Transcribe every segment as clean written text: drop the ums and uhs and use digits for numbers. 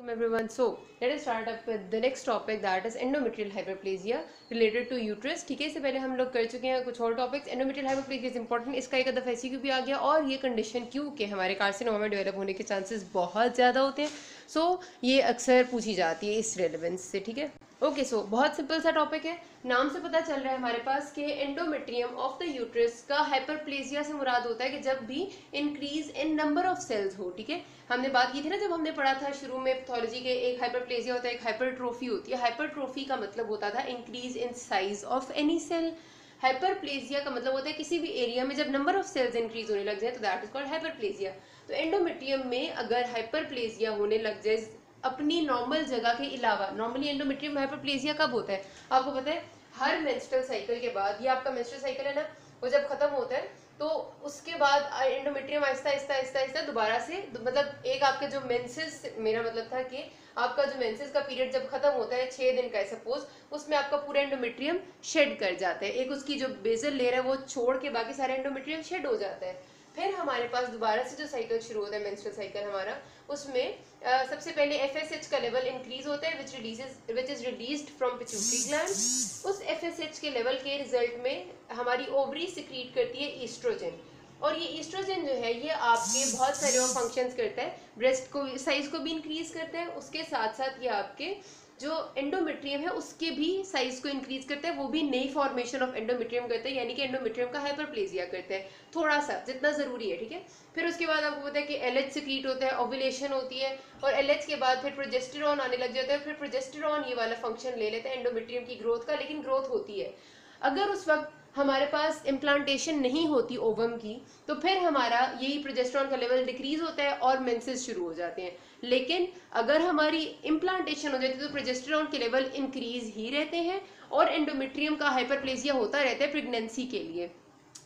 Everyone, so let us start up with the next topic, that is endometrial hyperplasia related to uterus. ठीक है, इससे पहले हम लोग कर चुके हैं कुछ और topics. Endometrial hyperplasia is important. इसका एक दफ़ा ऐसी क्यों भी आ गया, और ये कंडीशन क्यों कि हमारे कार्सिनोमा में डेवलप होने के चांसेस बहुत ज़्यादा होते हैं. सो ये अक्सर पूछी जाती है इस रेलेवेंस से. ठीक है, ओके. सो बहुत सिंपल सा टॉपिक है. नाम से पता चल रहा है हमारे पास कि एंडोमेट्रियम ऑफ द यूट्रस का हाइपरप्लेजिया से मुराद होता है कि जब भी increase in number of cells हो. ठीक है, हमने बात की थी ना, जब हमने पढ़ा था शुरू में पैथोलॉजी के, एक हाइपरप्लेजिया होता है, एक हाइपरट्रोफी होती है. हाइपरट्रोफी का मतलब होता था increase in size of any cell. Hyperplasia का मतलब होता है किसी भी एरिया में जब नंबर ऑफ सेल्स इंक्रीज होने लग जाए तो दैट इज कॉल्ड हाइपरप्लेजिया. तो एंडोमेट्रियम में अगर हाइपरप्लेजिया होने लग जाए अपनी नॉर्मल जगह के अलावा, नॉर्मली एंडोमेट्रियम हाइपरप्लेजिया कब होता है आपको पता है? हर मेंस्ट्रुअल साइकिल के बाद. ये आपका मेंस्ट्रुअल साइकिल है ना, वो जब खत्म होता है तो उसके बाद एंडोमेट्रियम आहिस्ता आहिस्ता आहिस्ता आहिस्ता दोबारा से, मतलब एक आपके जो मेंसेस, मेरा मतलब था कि आपका जो मेंसेस का पीरियड जब खत्म होता है 6 दिन का है सपोज, उसमें आपका पूरा एंडोमेट्रियम शेड कर जाता है. एक उसकी जो बेसल लेयर है वो छोड़ के बाकी सारे एंडोमेट्रियम शेड हो जाता है. फिर हमारे पास दोबारा से जो साइकिल शुरू होता है मेंस्ट्रुअल साइकिल हमारा, उसमें सबसे पहले FSH का लेवल इंक्रीज होता है which is released from pituitary gland. उस FSH के लेवल के रिजल्ट में हमारी ओवरी सिक्रीट करती है ईस्ट्रोजन. और ये ईस्ट्रोजन जो है ये आपके बहुत सारे और फंक्शंस करता है. ब्रेस्ट को साइज को भी इंक्रीज करता है, उसके साथ साथ ये आपके जो एंडोमेट्रियम है उसके भी साइज को इंक्रीज करता है. वो भी नई फॉर्मेशन ऑफ एंडोमेट्रियम करता है, यानी कि एंडोमेट्रियम का हाइपरप्लेजिया करता है थोड़ा सा, जितना जरूरी है. ठीक है, फिर उसके बाद आपको पता है कि LH सिक्रीट होता है, ओव्यूलेशन होती है, और LH के बाद फिर प्रोजेस्टेरॉन आने लग जाता है. फिर प्रोजेस्टेरॉन ये वाला फंक्शन ले लेता है एंडोमेट्रियम की ग्रोथ का, लेकिन ग्रोथ होती है. अगर उस वक्त हमारे पास इम्प्लांटेशन नहीं होती ओवम की तो फिर हमारा यही प्रोजेस्टेरॉन का लेवल डिक्रीज होता है और मेंसेस शुरू हो जाते हैं. लेकिन अगर हमारी इम्प्लांटेशन हो जाती है तो प्रोजेस्टेरॉन के लेवल इंक्रीज ही रहते हैं और एंडोमेट्रियम का हाइपरप्लेजिया होता रहता है प्रेगनेंसी के लिए.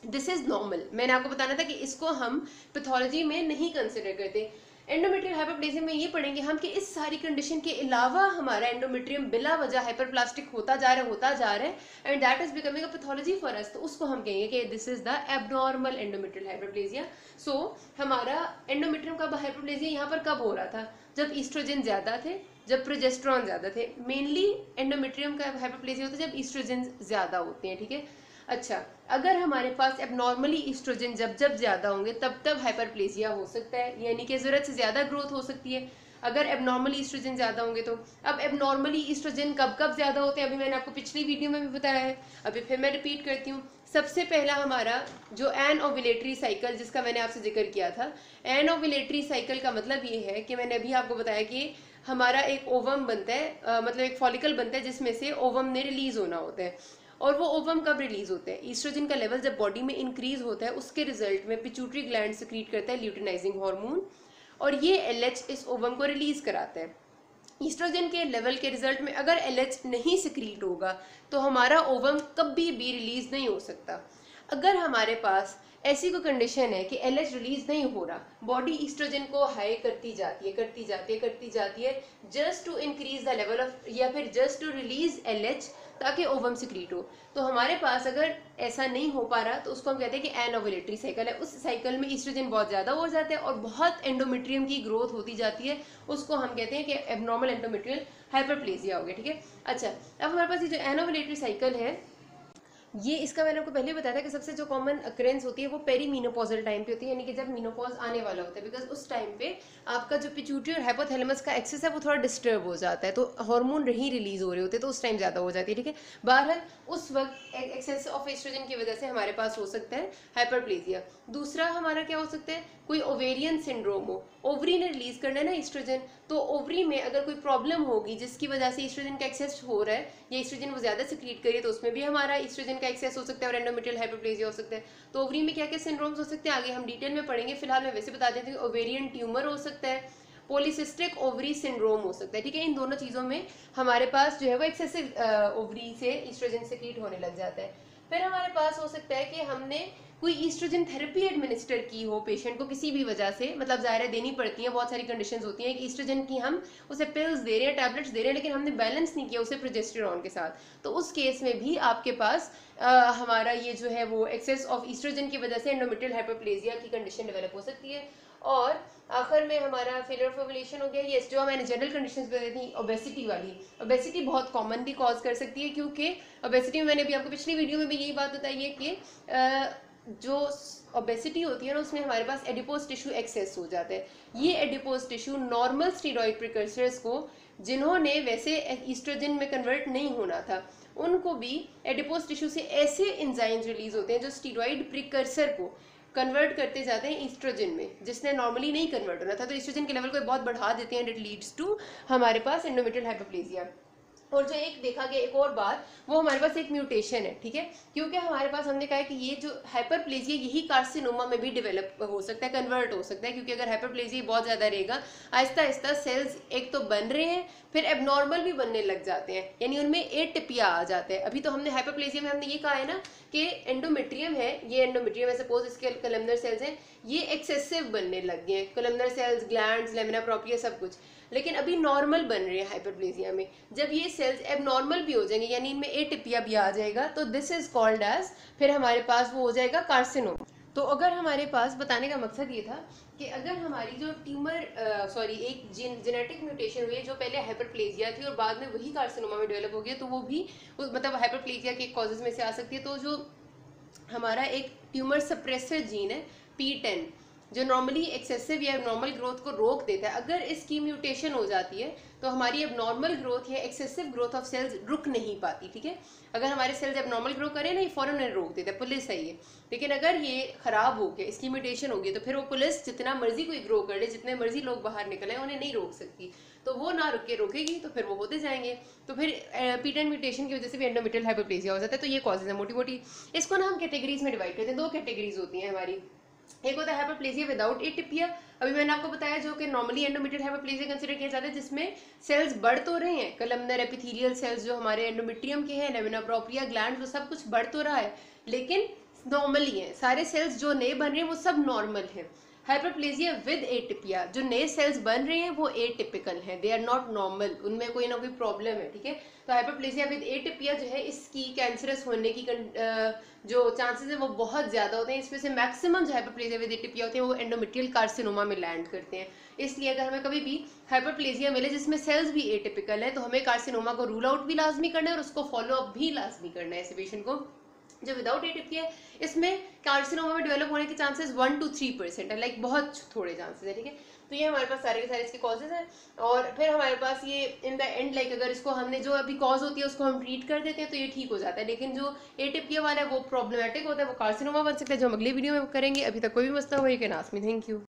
This is normal. मैंने आपको बताना था कि इसको हम पैथोलॉजी में नहीं कंसिडर करते. एंडोमेट्रियल हाइपरप्लेजिया में ये पढ़ेंगे हम कि इस सारी कंडीशन के अलावा हमारा एंडोमेट्रियम बिला वजह हाइपरप्लास्टिक होता जा रहा है and that is becoming a pathology for us. तो उसको हम कहेंगे कि this is the abnormal endometrial hyperplasia. So हमारा एंडोमेट्रियम का हाइपरप्लेजिया यहाँ पर कब हो रहा था? जब ईस्ट्रोजन ज्यादा थे, जब प्रोजेस्टेरॉन ज्यादा थे. मेनली एंडोमेट्रियम का हाइपरप्लेजिया होता है जब ईस्ट्रोजन ज्यादा होते हैं. ठीक है, अच्छा. अगर हमारे पास एबनॉर्मली ईस्ट्रोजन जब जब ज्यादा होंगे तब तब हाइपरप्लेजिया हो सकता है, यानी कि जरूरत से ज्यादा ग्रोथ हो सकती है अगर एबनॉर्मली ईस्ट्रोजन ज्यादा होंगे तो. अब एबनॉर्मली ईस्ट्रोजन कब कब ज्यादा होते हैं अभी मैंने आपको पिछली वीडियो में भी बताया है, अभी फिर मैं रिपीट करती हूँ. सबसे पहला हमारा जो एन ओव्यूलेटरी साइकिल जिसका मैंने आपसे जिक्र किया था, एन ओव्यूलेटरी साइकिल का मतलब ये है कि मैंने अभी आपको बताया कि हमारा एक ओवम बनता है, मतलब एक फॉलिकल बनता है जिसमें से ओवम ने रिलीज होना होता है. और वो ओवम कब रिलीज होते हैं? ईस्ट्रोजन का लेवल जब बॉडी में इंक्रीज होता है उसके रिजल्ट में पिट्यूटरी ग्लैंड सिक्रीट करता है ल्यूटिनाइजिंग हार्मोन, और ये LH इस ओवम को रिलीज कराता है. ईस्ट्रोजन के लेवल के रिजल्ट में अगर LH नहीं सिक्रीट होगा तो हमारा ओवम कभी भी रिलीज नहीं हो सकता. अगर हमारे पास ऐसी कोई कंडीशन है कि LH रिलीज नहीं हो रहा, बॉडी ईस्ट्रोजन को हाई करती जाती है just to increase the level of, या फिर जस्ट टू रिलीज LH ताकि ओवम सिक्रीट हो, तो हमारे पास अगर ऐसा नहीं हो पा रहा तो उसको हम कहते हैं कि एनओव्यूलेटरी साइकिल है. उस साइकिल में ईस्ट्रोजन बहुत ज्यादा हो जाता है और बहुत एंडोमेट्रियम की ग्रोथ होती जाती है, उसको हम कहते हैं कि एबनॉर्मल एंडोमेट्रियल हाइपरप्लेजिया हो गया. ठीक है, अच्छा. अब हमारे पास ये जो एनओव्यूलेटरी साइकिल है, ये इसका मैंने आपको पहले बताया था कि सबसे जो कॉमन अक्रेंस होती है वो पेरीमीनोपॉजल टाइम पे होती है, यानी कि जब मीनोपॉज आने वाला होता है, बिकॉज उस टाइम पे आपका जो पिट्यूटरी और हाइपोथैलेमस का एक्सेस है वो थोड़ा डिस्टर्ब हो जाता है, तो हार्मोन नहीं रिलीज हो रहे होते तो उस टाइम ज़्यादा हो जाती है. ठीक है, बहरहाल उस वक्त एक्सेस ऑफ एस्ट्रोजन की वजह से हमारे पास हो सकता है हाइपरप्लेजिया. दूसरा हमारा क्या हो सकता है? कोई ओवेरियन सिंड्रोम हो, ओवरी ने रिलीज करना है ना ईस्ट्रोजन, तो ओवरी में अगर कोई प्रॉब्लम होगी जिसकी वजह से ईस्ट्रोजन का एक्सेस हो रहा है या ईस्ट्रोजन वो ज्यादा सिक्रीट करिए तो उसमें भी हमारा ईस्ट्रोजन का एक्सेस हो सकता है और एंडोमेट्रियल हाइपरप्लेजिया हो सकता है. तो ओवरी में क्या क्या सिंड्रोम्स हो सकते हैं आगे हम डिटेल में पढ़ेंगे. फिलहाल मैं वैसे बता देती हूँ, ओवेरियन ट्यूमर हो सकता है, पॉलीसिस्टिक ओवरी सिंड्रोम हो सकता है. ठीक है, इन दोनों चीजों में हमारे पास जो है वो एक्सेसिव ओवरी से ईस्ट्रोजन सिक्रीट होने लग जाता है. फिर हमारे पास हो सकता है कि हमने कोई ईस्ट्रोजन थेरेपी एडमिनिस्टर की हो पेशेंट को किसी भी वजह से, मतलब ज़ाहिर है देनी पड़ती है, बहुत सारी कंडीशंस होती हैं कि ईस्ट्रोजन की हम उसे पिल्स दे रहे हैं, टैबलेट्स दे रहे हैं, लेकिन हमने बैलेंस नहीं किया उसे प्रोजेस्टेरॉन के साथ, तो उस केस में भी आपके पास हमारा ये जो है वो एक्सेस ऑफ ईस्ट्रोजन की वजह से एंडोमेट्रियल हाइपरप्लेजिया की कंडीशन डेवलप हो सकती है। और आखिर में हमारा फेलियर ऑफ ओव्यूलेशन हो गया। ये जो मैंने जनरल कंडीशंस बताई थी, ओबेसिटी वाली, ओबेसिटी बहुत कॉमनली कॉज कर सकती है, क्योंकि ओबेसिटी में मैंने अभी आपको पिछली वीडियो में भी यही बात बताई है कि जो ओबेसिटी होती है ना उसमें हमारे पास एडिपोज टिश्यू एक्सेस हो जाता है। ये adipose tissue normal steroid precursors को, जिन्होंने वैसे ईस्ट्रोजन में कन्वर्ट नहीं होना था, उनको भी एडिपोज टिश्यू से ऐसे एंजाइम्स रिलीज होते हैं जो स्टीरॉयड प्रिकर्सर को कन्वर्ट करते जाते हैं ईस्ट्रोजन में, जिसने नॉर्मली नहीं कन्वर्ट होना था, तो ईस्ट्रोजन के लेवल को बहुत बढ़ा देते हैं, इट लीड्स टू हमारे पास एंडोमेट्रियल हाइपरप्लेजिया। और जो एक देखा गया एक और बात, वो हमारे पास एक म्यूटेशन है, ठीक है, क्योंकि हमारे पास हमने कहा है कि ये जो हाइपरप्लेजिया यही कार्सिनोमा में भी डेवलप हो सकता है, कन्वर्ट हो सकता है, क्योंकि अगर हाइपरप्लेजिया बहुत ज़्यादा रहेगा, आहिस्ता आहिस्ता सेल्स एक तो बन रहे हैं, फिर एबनॉर्मल भी बनने लग जाते हैं, यानी उनमें एटिपिया आ जाते हैं। अभी तो हमने हाइपरप्लेजिया में हमने ये कहा है ना कि एंडोमेट्रियम है, ये एंडोमेट्रियम है, सपोज इसके कलमनर सेल्स हैं, ये एक्सेसिव बनने लग गए हैं, columnar cells, glands, lamina propria सब कुछ, लेकिन अभी नॉर्मल बन रहे हैं हाइपरप्लेजिया में। जब ये सेल्स एबनॉर्मल भी हो जाएंगे, यानी इनमें एटिपिया भी आ जाएगा, तो दिस इज कॉल्ड एज, फिर हमारे पास वो हो जाएगा कार्सिनोमा। तो अगर हमारे पास, बताने का मकसद ये था कि अगर हमारी जो ट्यूमर एक जेनेटिक म्यूटेशन हुई है जो पहले हाइपरप्लेजिया थी और बाद में वही कार्सिनोमा में डेवलप हो गया, तो वो भी मतलब हाइपरप्लेजिया के कॉजेज में से आ सकती है। तो जो हमारा एक ट्यूमर सप्रेसर जीन है P10, जो नॉर्मली एक्सेसिव या एबनॉर्मल ग्रोथ को रोक देता है, अगर इसकी म्यूटेशन हो जाती है तो हमारी एबनॉर्मल ग्रोथ या एक्सेसिव ग्रोथ ऑफ सेल्स रुक नहीं पाती, ठीक है। अगर हमारे सेल्स एबनॉर्मल ग्रो करें ना, ये फौरन रोक देता है, पुलिस है ये। लेकिन अगर ये खराब हो गया, इसकी म्यूटेशन हो गई, तो फिर वो पुलिस जितना मर्जी कोई ग्रो कर ले, जितने मर्जी लोग बाहर निकले, उन्हें नहीं रोक सकती, तो वो ना रुक के रोकेगी तो फिर वो होते जाएंगे। तो फिर P10 म्यूटेशन की वजह से भी एंडोमेट्रियल हाइपरप्लेजिया हो जाता है। तो ये कॉजेज है मोटी मोटी, इसको ना हम कैटेगरीज में डिवाइड करते हैं। दो कैटेगरीज होती हैं हमारी, एक होता है हाइपरप्लेजिया विदाउट एटिपिया, अभी मैंने आपको बताया, जो कि नॉर्मली एंडोमेट्रियल हाइपरप्लेजिया कंसीडर किया जाता है, जिसमें सेल्स बढ़ तो रहे हैं, कलमनर एपिथेलियल सेल्स जो हमारे एंडोमेट्रियम के हैं, लेमिना प्रोप्रिया, ग्लैंड, वो सब कुछ बढ़ तो रहा है, लेकिन नॉर्मली है, सारे सेल्स जो नए बन रहे हैं वो सब नॉर्मल है। हाइपरप्लेजिया विद एटिपिया, जो नए सेल्स बन रहे हैं वो एटिपिकल हैं, दे आर नॉट नॉर्मल, उनमें कोई ना कोई प्रॉब्लम है, ठीक है। तो हाइपरप्लेजिया विद एटिपिया जो है, इसकी कैंसरस होने की जो चांसेस है वो बहुत ज्यादा होते हैं। इसमें से मैक्सिमम जो हाइपरप्लेजिया विद एटिपिया होते हैं वो एंडोमेट्रियल कार्सिनोमा में लैंड करते हैं। इसलिए अगर हमें कभी भी हाइपरप्लेजिया मिले जिसमें सेल्स भी एटिपिकल है, तो हमें कार्सिनोमा को रूल आउट भी लाजमी करना है और उसको फॉलो अप भी लाजमी करना है ऐसे पेशेंट को। जो विदाउट एटिपिया है, इसमें कार्सिनोमा में डेवलप होने के चांसेस 1 to 3% है, लाइक बहुत थोड़े चांसेस है, ठीक है। तो ये हमारे पास सारे के सारे इसके कॉजेज हैं। और फिर हमारे पास ये इन द एंड, लाइक अगर इसको हमने जो अभी कॉज होती है उसको हम ट्रीट कर देते हैं तो ये ठीक हो जाता है, लेकिन जो एटिपिया वाला है वो प्रॉब्लमेटिक होता है, वो कार्सिनोमा बन सकता है, जो हम अगली वीडियो में करेंगे। अभी तक कोई भी मसला हो, you can ask me. Thank you.